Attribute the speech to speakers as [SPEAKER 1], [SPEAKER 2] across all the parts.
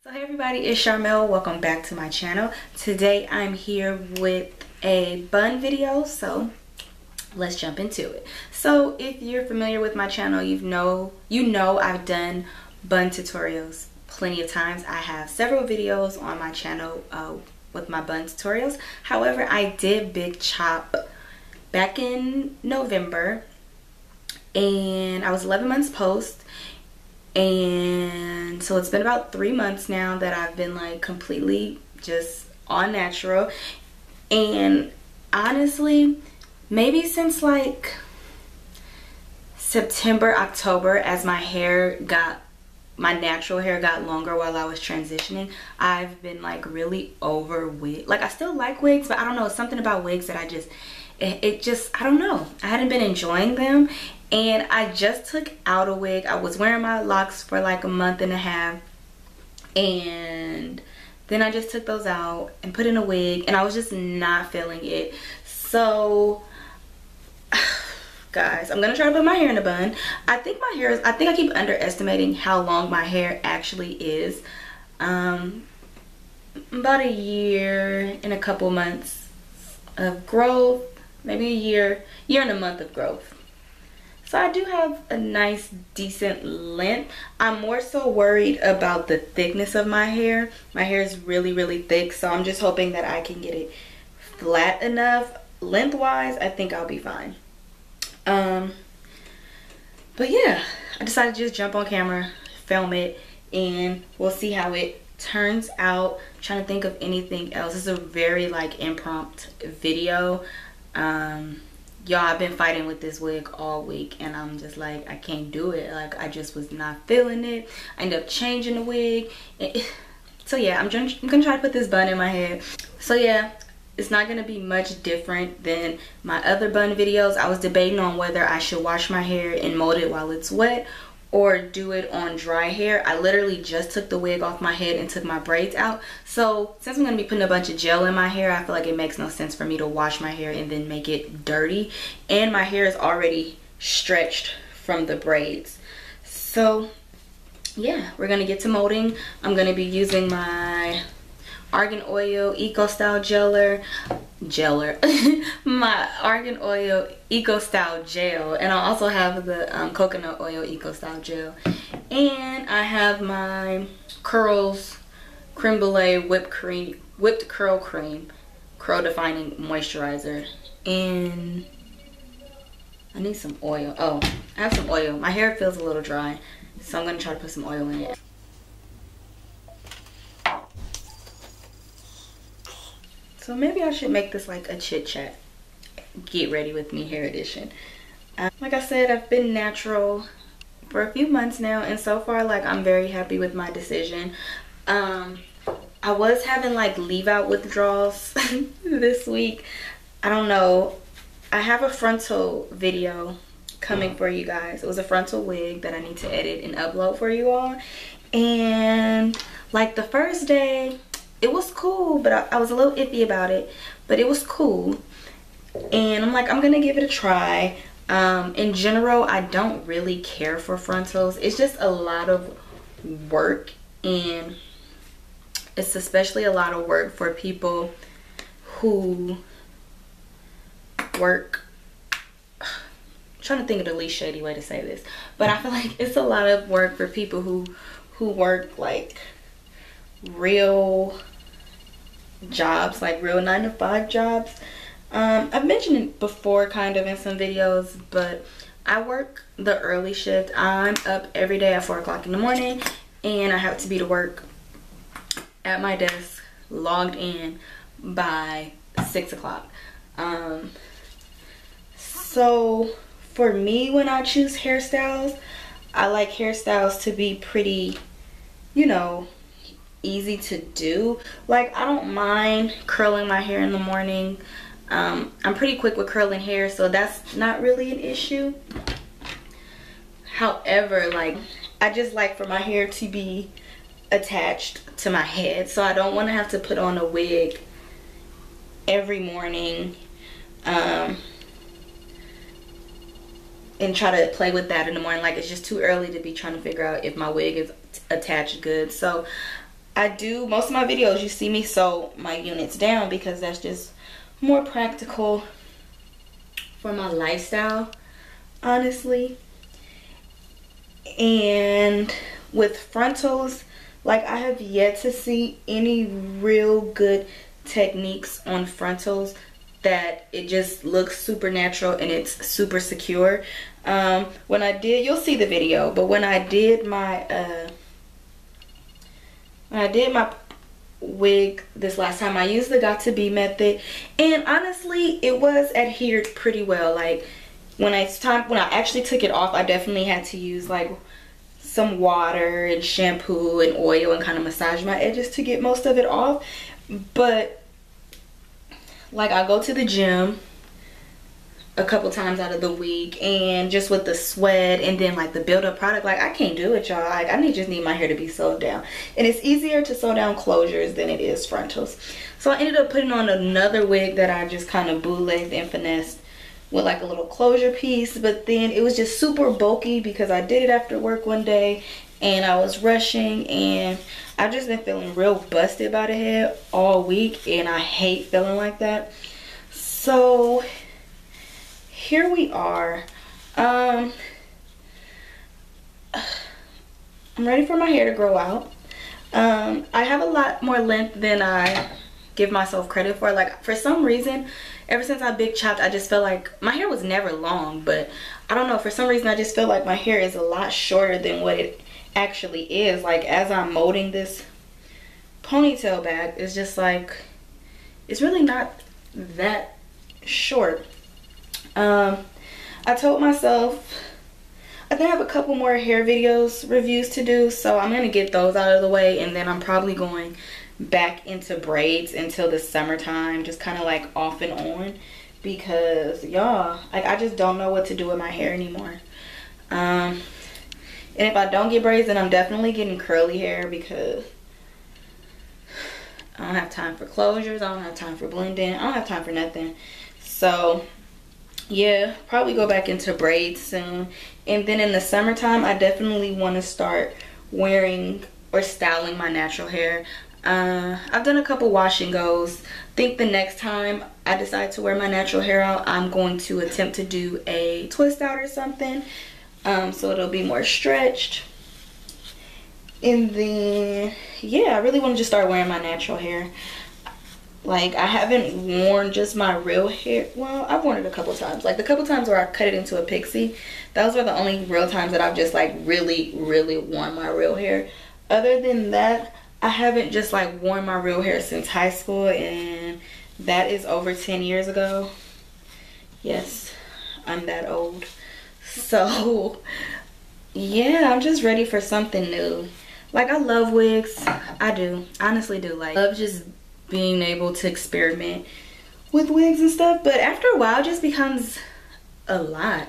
[SPEAKER 1] So hey everybody, it's Charmel. Welcome back to my channel. Today I'm here with a bun video, so let's jump into it. So if you're familiar with my channel, you know I've done bun tutorials plenty of times. I have several videos on my channel with my bun tutorials. However, I did big chop back in November and I was 11 months post. And so it's been about 3 months now that I've been like completely just all natural. And honestly, maybe since like September, October, as my natural hair got longer while I was transitioning, I've been like really over wigs. Like I still like wigs, but I don't know, it's something about wigs that I don't know. I hadn't been enjoying them. And I just took out a wig. I was wearing my locks for like a month and a half. And then I just took those out and put in a wig. And I was just not feeling it. So, guys, I'm going to try to put my hair in a bun. I think I keep underestimating how long my hair actually is. About a year and a couple months of growth. Maybe a year and a month of growth. So I do have a nice, decent length. I'm more so worried about the thickness of my hair. My hair is really, really thick, so I'm just hoping that I can get it flat enough. Lengthwise, I think I'll be fine. But yeah, I decided to just jump on camera, film it, and we'll see how it turns out. I'm trying to think of anything else. This is a very like impromptu video. Y'all, I've been fighting with this wig all week and I'm just like, I can't do it. Like, I just was not feeling it. I ended up changing the wig. So yeah, I'm gonna try to put this bun in my head. So yeah, it's not gonna be much different than my other bun videos. I was debating on whether I should wash my hair and mold it while it's wet or do it on dry hair. I literally just took the wig off my head and took my braids out. So since I'm gonna be putting a bunch of gel in my hair, I feel like it makes no sense for me to wash my hair and then make it dirty. And my hair is already stretched from the braids. So yeah, we're gonna get to molding. I'm gonna be using my Argan Oil Eco Style my Argan Oil Eco Style Gel, and I also have the Coconut Oil Eco Style Gel, and I have my Curls Creme Brulee Whipped Curl Cream Curl Defining Moisturizer, and I need some oil. Oh, I have some oil. My hair feels a little dry, so I'm gonna try to put some oil in it. So maybe I should make this like a chit chat, get ready with me hair edition. Like I said, I've been natural for a few months now, and so far like I'm very happy with my decision. I was having like leave out withdrawals this week. I don't know. I have a frontal video coming for you guys. It was a frontal wig that I need to edit and upload for you all. And like the first day, it was cool, but I was a little iffy about it, but it was cool. And I'm like, I'm gonna give it a try. In general, I don't really care for frontals. It's just a lot of work, and it's especially a lot of work for people who work, I'm trying to think of the least shady way to say this, but I feel like it's a lot of work for people who work like real jobs, like real 9-to-5 jobs. I've mentioned it before kind of in some videos, but I work the early shift. I'm up every day at 4 o'clock in the morning, and I have to be to work at my desk logged in by 6 o'clock. So for me, when I choose hairstyles, I like hairstyles to be pretty, you know, easy to do. Like, I don't mind curling my hair in the morning. I'm pretty quick with curling hair, so that's not really an issue. However, like, I just like for my hair to be attached to my head, so I don't want to have to put on a wig every morning and try to play with that in the morning. Like, it's just too early to be trying to figure out if my wig is attached good. So most of my videos, you see me sew my units down because that's just more practical for my lifestyle, honestly. And with frontals, like, I have yet to see any real good techniques on frontals that it just looks super natural and it's super secure. When I did, you'll see the video, but when I did my wig this last time, I used the Got To Be method, and honestly it was adhered pretty well. Like, when I actually took it off, I definitely had to use like some water and shampoo and oil and kind of massage my edges to get most of it off. But like, I go to the gym a couple times out of the week, and just with the sweat and then like the build-up product, like, I can't do it, y'all. Like, I just need my hair to be sewed down, and it's easier to sew down closures than it is frontals. So I ended up putting on another wig that I just kind of bootlegged and finessed with like a little closure piece, but then it was just super bulky because I did it after work one day and I was rushing, and I've just been feeling real busted by the head all week, and I hate feeling like that. So here we are. I'm ready for my hair to grow out. I have a lot more length than I give myself credit for. Like, for some reason, ever since I big chopped, I just felt like my hair was never long, but I don't know, for some reason I just feel like my hair is a lot shorter than what it actually is. Like, as I'm molding this ponytail back, it's just like, it's really not that short. I told myself I think I have a couple more hair reviews to do, so I'm gonna get those out of the way, and then I'm probably going back into braids until the summertime, just kind of like off and on, because y'all, like, I just don't know what to do with my hair anymore. And if I don't get braids, then I'm definitely getting curly hair, because I don't have time for closures, I don't have time for blending, I don't have time for nothing. So yeah, probably go back into braids soon. And then in the summertime, I definitely want to start wearing or styling my natural hair. I've done a couple wash and goes. I think the next time I decide to wear my natural hair out, I'm going to attempt to do a twist out or something, so it'll be more stretched. And then yeah, I really want to just start wearing my natural hair. Like, I haven't worn just my real hair. Well, I've worn it a couple times. Like, the couple times where I cut it into a pixie, those were the only real times that I've just like really worn my real hair. Other than that, I haven't just like worn my real hair since high school, and that is over 10 years ago. Yes, I'm that old. So yeah, I'm just ready for something new. Like, I love wigs. I do, honestly do. Like, I love just being able to experiment with wigs and stuff, but after a while it just becomes a lot,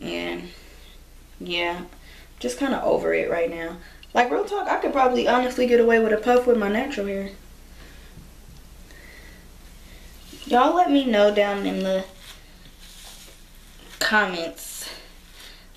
[SPEAKER 1] and yeah, just kind of over it right now. Like, real talk, I could probably honestly get away with a puff with my natural hair. Y'all let me know down in the comments,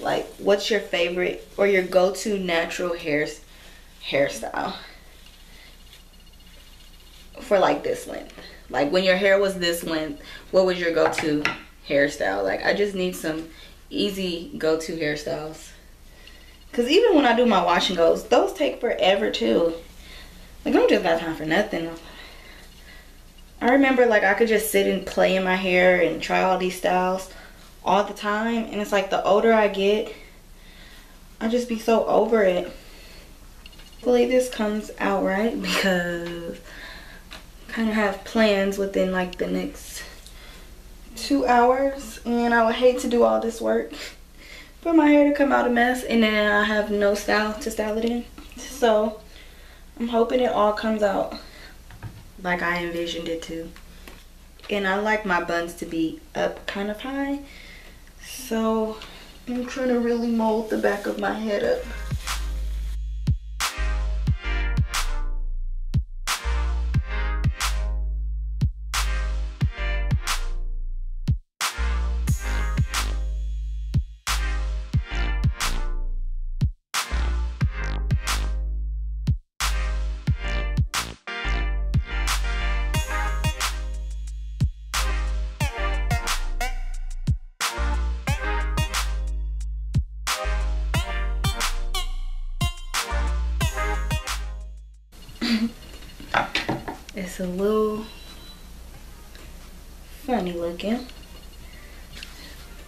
[SPEAKER 1] like, what's your favorite or your go-to natural hairstyle for like this length. Like, when your hair was this length, what was your go-to hairstyle? Like, I just need some easy go-to hairstyles, because even when I do my wash and goes, those take forever too. Like, I don't just got time for nothing. I remember, like, I could just sit and play in my hair and try all these styles all the time, and it's like the older I get, I just be so over it. Hopefully this comes out right, because kind of have plans within like the next 2 hours, and I would hate to do all this work for my hair to come out a mess and then I have no style to style it in. So I'm hoping it all comes out like I envisioned it to. And I like my buns to be up kind of high, so I'm trying to really mold the back of my head up. It's a little funny looking,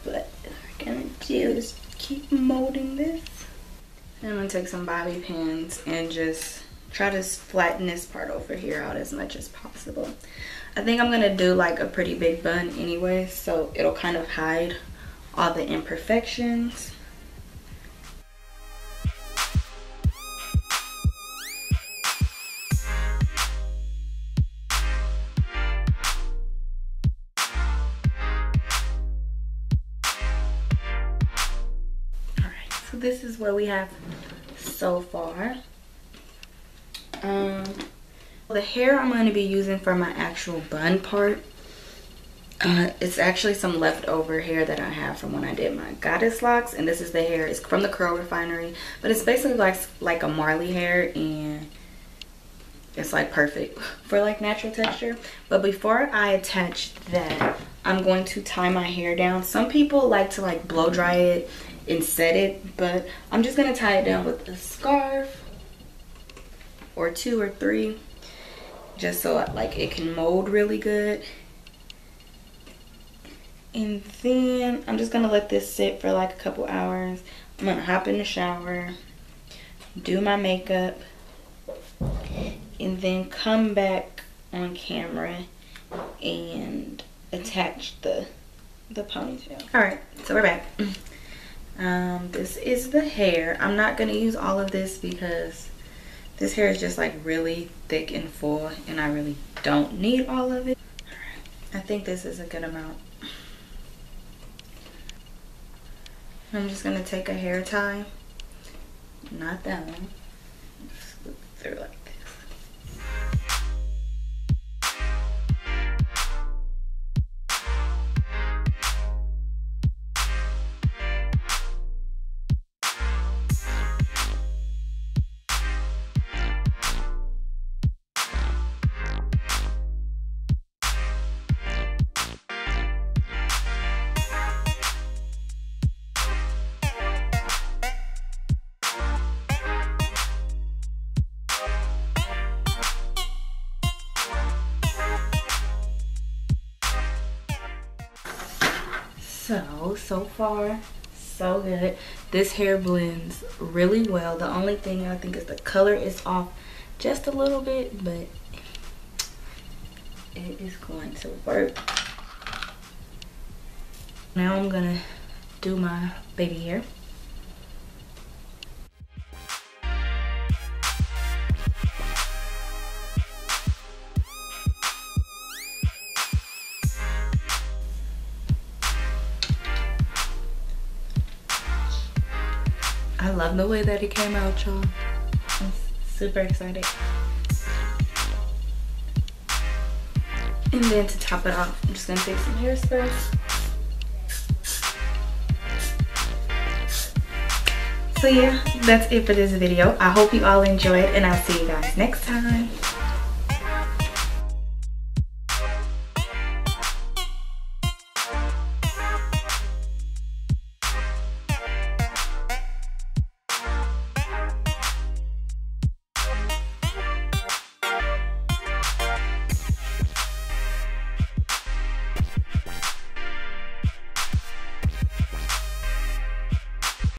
[SPEAKER 1] but what we're gonna do is keep molding this. And I'm gonna take some bobby pins and just try to flatten this part over here out as much as possible. I think I'm gonna do like a pretty big bun anyway, so it'll kind of hide all the imperfections. Alright, so this is what we have so far. The hair I'm going to be using for my actual bun part, it's actually some leftover hair that I have from when I did my goddess locks, and this is the hair. It's from the Curl Refinery, but it's basically like a Marley hair, and it's like perfect for like natural texture. But before I attach that, I'm going to tie my hair down. Some people like to like blow dry it and set it, but I'm just going to tie it down with a scarf or 2 or 3, just so like it can mold really good. And then I'm just gonna let this sit for like a couple hours. I'm gonna hop in the shower, do my makeup, and then come back on camera and attach the ponytail. All right, so we're back. This is the hair. I'm not gonna use all of this because this hair is just like really thick and full, and I really don't need all of it. I think this is a good amount. I'm just gonna take a hair tie, not that one, just loop through like this. So far so good. This hair blends really well. The only thing I think is the color is off just a little bit, but it is going to work. Now I'm gonna do my baby hair. I love the way that it came out, y'all. I'm super excited. And then to top it off, I'm just gonna take some hairspray. So yeah, that's it for this video. I hope you all enjoyed, and I'll see you guys next time.